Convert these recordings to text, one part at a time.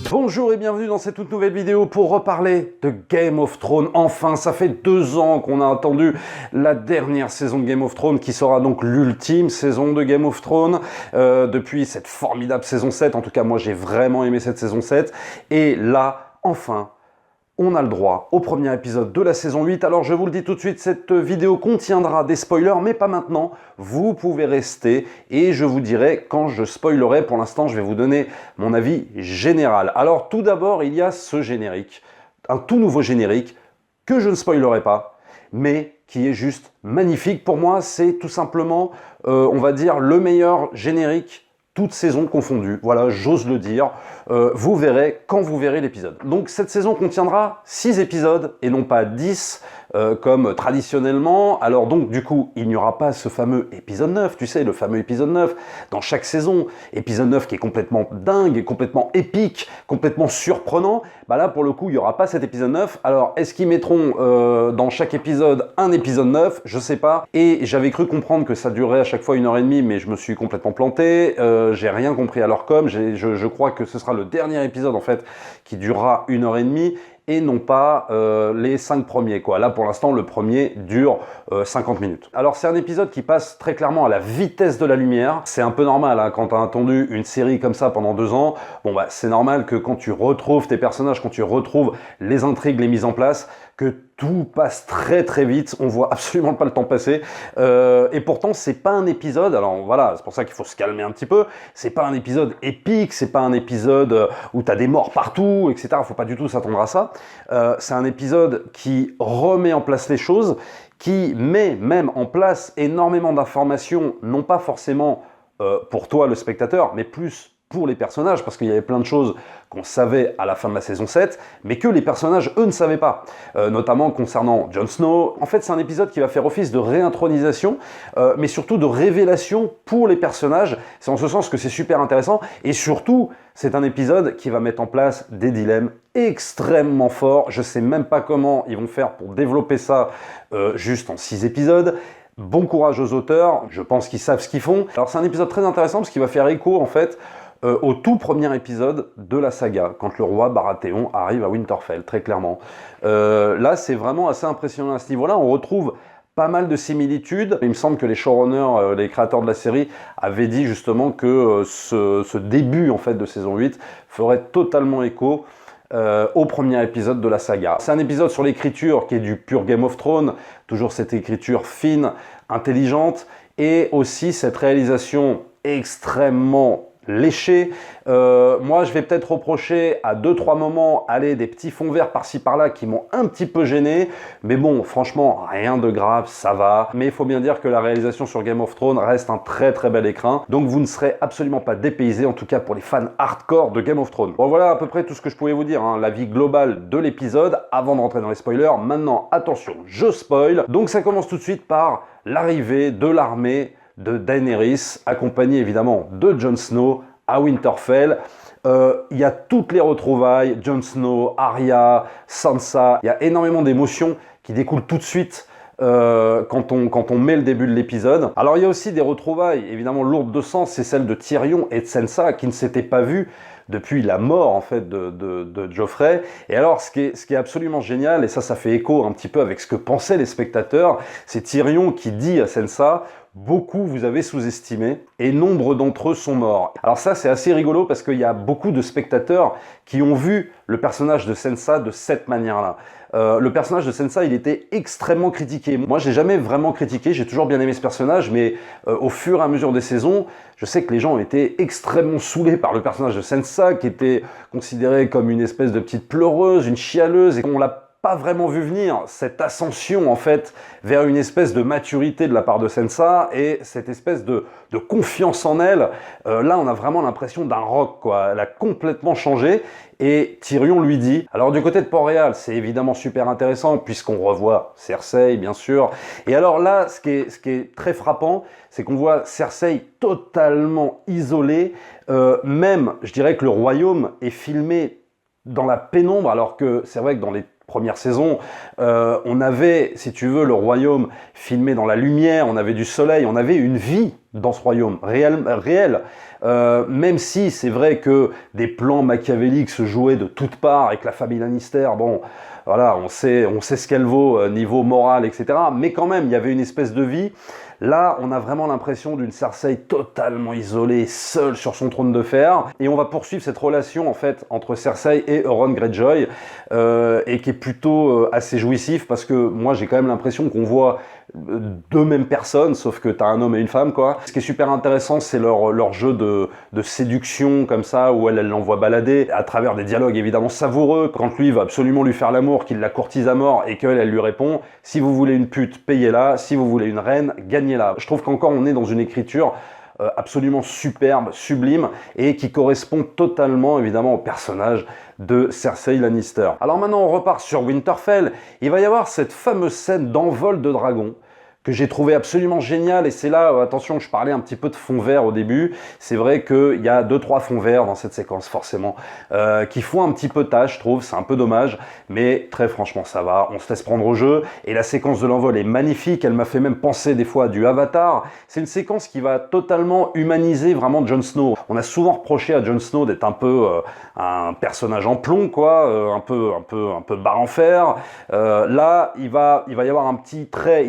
Bonjour et bienvenue dans cette toute nouvelle vidéo pour reparler de Game of Thrones. Enfin, ça fait 2 ans qu'on a attendu la dernière saison de Game of Thrones qui sera donc l'ultime saison de Game of Thrones depuis cette formidable saison 7. En tout cas, moi j'ai vraiment aimé cette saison 7. Et là, enfin, on a le droit au premier épisode de la saison 8. Alors je vous le dis tout de suite, cette vidéo contiendra des spoilers, mais pas maintenant. Vous pouvez rester et je vous dirai quand je spoilerai. Pour l'instant, je vais vous donner mon avis général. Alors tout d'abord, il y a ce générique, un tout nouveau générique que je ne spoilerai pas, mais qui est juste magnifique. Pour moi, c'est tout simplement, on va dire, le meilleur générique toutes saisons confondues. Voilà, j'ose le dire. Vous verrez quand vous verrez l'épisode. Donc cette saison contiendra 6 épisodes et non pas 10 comme traditionnellement. Alors donc du coup, il n'y aura pas ce fameux épisode 9, tu sais, le fameux épisode 9 dans chaque saison. Épisode 9 qui est complètement dingue, complètement épique, complètement surprenant. Bah là, pour le coup, il n'y aura pas cet épisode 9. Alors, est-ce qu'ils mettront dans chaque épisode un épisode 9? Je sais pas. Et j'avais cru comprendre que ça durerait à chaque fois 1h30, mais je me suis complètement planté. J'ai rien compris à leur com. Je crois que ce sera le dernier épisode en fait qui durera 1h30 et non pas les 5 premiers quoi. Là pour l'instant le premier dure 50 minutes. Alors c'est un épisode qui passe très clairement à la vitesse de la lumière. C'est un peu normal hein, quand tu as attendu une série comme ça pendant 2 ans. Bon bah c'est normal que quand tu retrouves tes personnages, quand tu retrouves les intrigues, les mises en place, que tout passe très très vite, on voit absolument pas le temps passer, et pourtant c'est pas un épisode, alors voilà, c'est pour ça qu'il faut se calmer un petit peu, c'est pas un épisode épique, c'est pas un épisode où t'as des morts partout, etc., faut pas du tout s'attendre à ça, c'est un épisode qui remet en place les choses, qui met même en place énormément d'informations, non pas forcément pour toi le spectateur, mais plus pour les personnages, parce qu'il y avait plein de choses qu'on savait à la fin de la saison 7, mais que les personnages, eux, ne savaient pas, notamment concernant Jon Snow. En fait, c'est un épisode qui va faire office de réintronisation, mais surtout de révélation pour les personnages. C'est en ce sens que c'est super intéressant, et surtout, c'est un épisode qui va mettre en place des dilemmes extrêmement forts. Je sais même pas comment ils vont faire pour développer ça juste en 6 épisodes. Bon courage aux auteurs, je pense qu'ils savent ce qu'ils font. Alors c'est un épisode très intéressant parce qu'il va faire écho en fait au tout premier épisode de la saga, quand le roi Baratheon arrive à Winterfell, très clairement. Là, c'est vraiment assez impressionnant à ce niveau-là. On retrouve pas mal de similitudes. Il me semble que les showrunners, les créateurs de la série, avaient dit justement que ce début en fait de saison 8 ferait totalement écho au premier épisode de la saga. C'est un épisode sur l'écriture qui est du pur Game of Thrones, toujours cette écriture fine, intelligente, et aussi cette réalisation extrêmement léché. Moi, je vais peut-être reprocher à 2-3 moments, allez, des petits fonds verts par-ci par-là qui m'ont un petit peu gêné. Mais bon, franchement, rien de grave, ça va. Mais il faut bien dire que la réalisation sur Game of Thrones reste un très très bel écrin. Donc vous ne serez absolument pas dépaysé, en tout cas pour les fans hardcore de Game of Thrones. Bon, voilà à peu près tout ce que je pouvais vous dire, hein, l'avis global de l'épisode, avant de rentrer dans les spoilers. Maintenant, attention, je spoil. Donc ça commence tout de suite par l'arrivée de l'armée de Daenerys, accompagné évidemment de Jon Snow à Winterfell. Il y a toutes les retrouvailles, Jon Snow, Arya, Sansa. Il y a énormément d'émotions qui découlent tout de suite quand on met le début de l'épisode. Alors il y a aussi des retrouvailles évidemment lourdes de sens, c'est celle de Tyrion et de Sansa qui ne s'étaient pas vus depuis la mort en fait de Joffrey. Et alors ce qui est absolument génial, et ça fait écho un petit peu avec ce que pensaient les spectateurs, c'est Tyrion qui dit à Sansa: beaucoup vous avez sous-estimé et nombre d'entre eux sont morts. Alors ça c'est assez rigolo parce qu'il y a beaucoup de spectateurs qui ont vu le personnage de Sansa de cette manière-là. Le personnage de Sansa, il était extrêmement critiqué. Moi, j'ai jamais vraiment critiqué, j'ai toujours bien aimé ce personnage, mais au fur et à mesure des saisons, je sais que les gens étaient extrêmement saoulés par le personnage de Sansa, qui était considéré comme une espèce de petite pleureuse, une chialeuse, et qu'on l'a pas vraiment vu venir, cette ascension en fait vers une espèce de maturité de la part de Sansa et cette espèce de confiance en elle. Là, on a vraiment l'impression d'un roc, quoi. Elle a complètement changé et Tyrion lui dit... Alors du côté de Port-Réal, c'est évidemment super intéressant puisqu'on revoit Cersei, bien sûr. Et alors là, ce qui est très frappant, c'est qu'on voit Cersei totalement isolée. Même, je dirais que le royaume est filmé dans la pénombre, alors que c'est vrai que dans les première saison, on avait, si tu veux, le royaume filmé dans la lumière, on avait du soleil, on avait une vie dans ce royaume réel. Même si c'est vrai que des plans machiavéliques se jouaient de toutes parts et que la famille Lannister, bon, voilà, on sait ce qu'elle vaut niveau moral, etc. Mais quand même, il y avait une espèce de vie. Là, on a vraiment l'impression d'une Cersei totalement isolée, seule sur son trône de fer. Et on va poursuivre cette relation en fait entre Cersei et Euron Greyjoy, et qui est plutôt assez jouissif parce que moi j'ai quand même l'impression qu'on voit deux mêmes personnes, sauf que t'as un homme et une femme, quoi. Ce qui est super intéressant, c'est leur jeu de séduction comme ça, où elle l'envoie balader à travers des dialogues évidemment savoureux. Quand lui va absolument lui faire l'amour, qu'il la courtise à mort et qu'elle lui répond « Si vous voulez une pute, payez-la. Si vous voulez une reine, gagnez-la. » Je trouve qu'encore on est dans une écriture absolument superbe, sublime, et qui correspond totalement évidemment au personnage de Cersei Lannister. Alors maintenant on repart sur Winterfell. Il va y avoir cette fameuse scène d'envol de dragon que j'ai trouvé absolument génial, et c'est là, attention, je parlais un petit peu de fond vert au début, c'est vrai qu'il y a 2-3 fonds verts dans cette séquence forcément, qui font un petit peu tâche, je trouve, c'est un peu dommage, mais très franchement ça va, on se laisse prendre au jeu, et la séquence de l'envol est magnifique, elle m'a fait même penser des fois à du Avatar. C'est une séquence qui va totalement humaniser vraiment Jon Snow. On a souvent reproché à Jon Snow d'être un peu un personnage en plomb, quoi, un peu barre en fer. Là, il va y avoir un petit trait,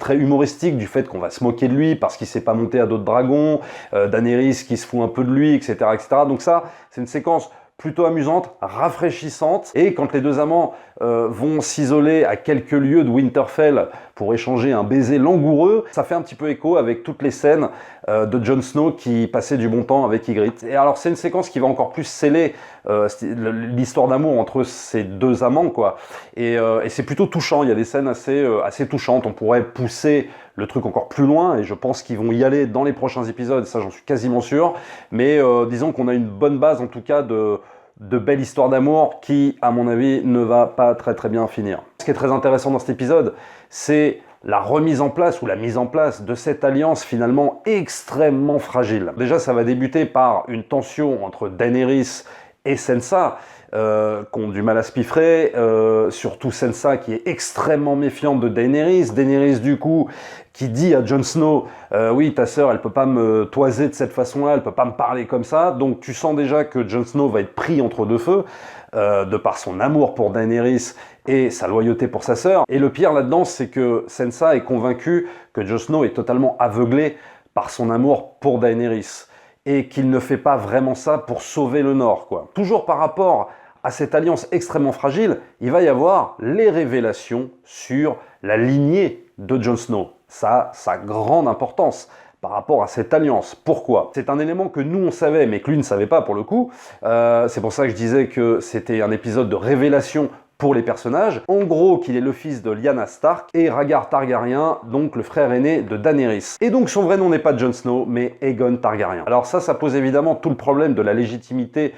humoristique du fait qu'on va se moquer de lui parce qu'il s'est pas monté à d'autres dragons, Daenerys qui se fout un peu de lui, etc., etc. Donc ça, c'est une séquence plutôt amusante, rafraîchissante, et quand les deux amants vont s'isoler à quelques lieues de Winterfell pour échanger un baiser langoureux, ça fait un petit peu écho avec toutes les scènes de Jon Snow qui passait du bon temps avec Ygritte. Et alors c'est une séquence qui va encore plus sceller l'histoire d'amour entre ces deux amants, quoi. Et c'est plutôt touchant, il y a des scènes assez touchantes, on pourrait pousser le truc encore plus loin, et je pense qu'ils vont y aller dans les prochains épisodes, ça j'en suis quasiment sûr, mais disons qu'on a une bonne base en tout cas de belle histoire d'amour qui, à mon avis, ne va pas très bien finir. Ce qui est très intéressant dans cet épisode, c'est la remise en place ou la mise en place de cette alliance finalement extrêmement fragile. Déjà, ça va débuter par une tension entre Daenerys et Sansa, qui ont du mal à se piffrer, surtout Sansa qui est extrêmement méfiante de Daenerys. Daenerys du coup qui dit à Jon Snow oui, ta sœur elle peut pas me toiser de cette façon-là, elle peut pas me parler comme ça. Donc tu sens déjà que Jon Snow va être pris entre deux feux, de par son amour pour Daenerys et sa loyauté pour sa sœur. Et le pire là-dedans, c'est que Sansa est convaincue que Jon Snow est totalement aveuglé par son amour pour Daenerys, et qu'il ne fait pas vraiment ça pour sauver le Nord, quoi. Toujours par rapport à cette alliance extrêmement fragile, il va y avoir les révélations sur la lignée de Jon Snow. Ça a sa grande importance par rapport à cette alliance. Pourquoi? C'est un élément que nous on savait, mais que lui ne savait pas pour le coup. C'est pour ça que je disais que c'était un épisode de révélation pour les personnages. En gros, qu'il est le fils de Lyanna Stark et Rhaegar Targaryen, donc le frère aîné de Daenerys. Et donc son vrai nom n'est pas Jon Snow, mais Aegon Targaryen. Alors ça pose évidemment tout le problème de la légitimité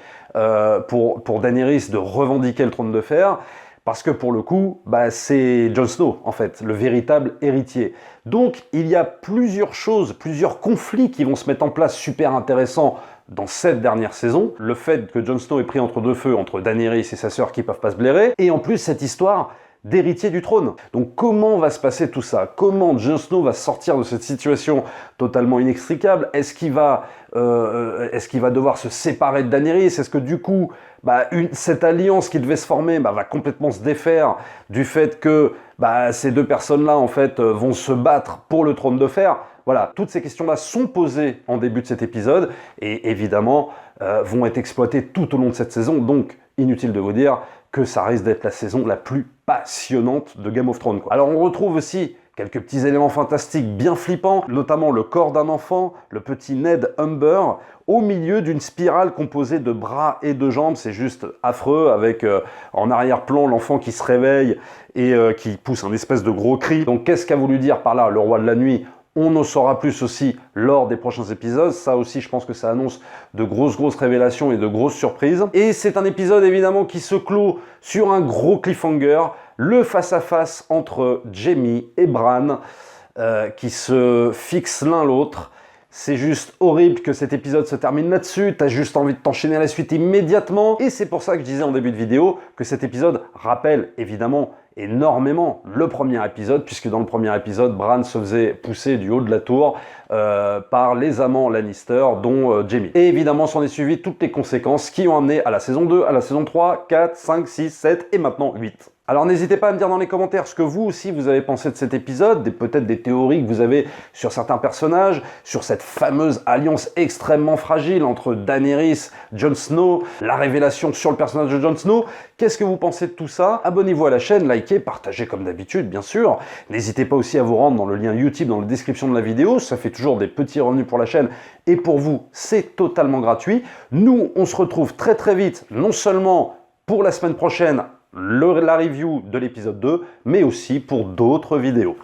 pour Daenerys de revendiquer le trône de fer, parce que pour le coup, c'est Jon Snow, en fait, le véritable héritier. Donc, il y a plusieurs choses, plusieurs conflits qui vont se mettre en place super intéressants dans cette dernière saison. Le fait que Jon Snow est pris entre deux feux, entre Daenerys et sa sœur qui peuvent pas se blairer, et en plus cette histoire d'héritier du trône. Donc comment va se passer tout ça? Comment Jon Snow va sortir de cette situation totalement inextricable? Est-ce qu'il va devoir se séparer de Daenerys? Est-ce que du coup, cette alliance qui devait se former va complètement se défaire du fait que ces deux personnes-là en fait vont se battre pour le trône de fer? Voilà, toutes ces questions-là sont posées en début de cet épisode et évidemment vont être exploitées tout au long de cette saison. Donc inutile de vous dire que ça risque d'être la saison la plus passionnante de Game of Thrones, quoi. Alors on retrouve aussi quelques petits éléments fantastiques bien flippants, notamment le corps d'un enfant, le petit Ned Umber, au milieu d'une spirale composée de bras et de jambes. C'est juste affreux, avec en arrière-plan l'enfant qui se réveille et qui pousse un espèce de gros cri. Donc qu'est-ce qu'a voulu dire par là le roi de la nuit? On en saura plus aussi lors des prochains épisodes. Ça aussi, je pense que ça annonce de grosses révélations et de grosses surprises. Et c'est un épisode évidemment qui se clôt sur un gros cliffhanger, le face-à-face entre Jaime et Bran, qui se fixent l'un l'autre. C'est juste horrible que cet épisode se termine là-dessus, t'as juste envie de t'enchaîner à la suite immédiatement, et c'est pour ça que je disais en début de vidéo que cet épisode rappelle évidemment énormément le premier épisode, puisque dans le premier épisode, Bran se faisait pousser du haut de la tour par les amants Lannister, dont Jaime. Et évidemment, s'en est suivi toutes les conséquences qui ont amené à la saison 2, à la saison 3, 4, 5, 6, 7 et maintenant 8. Alors n'hésitez pas à me dire dans les commentaires ce que vous aussi vous avez pensé de cet épisode, peut-être des théories que vous avez sur certains personnages, sur cette fameuse alliance extrêmement fragile entre Daenerys, Jon Snow, la révélation sur le personnage de Jon Snow. Qu'est-ce que vous pensez de tout ça? Abonnez-vous à la chaîne, likez, partagez comme d'habitude bien sûr. N'hésitez pas aussi à vous rendre dans le lien YouTube dans la description de la vidéo, ça fait toujours des petits revenus pour la chaîne et pour vous c'est totalement gratuit. Nous on se retrouve très très vite, non seulement pour la semaine prochaine, la review de l'épisode 2, mais aussi pour d'autres vidéos.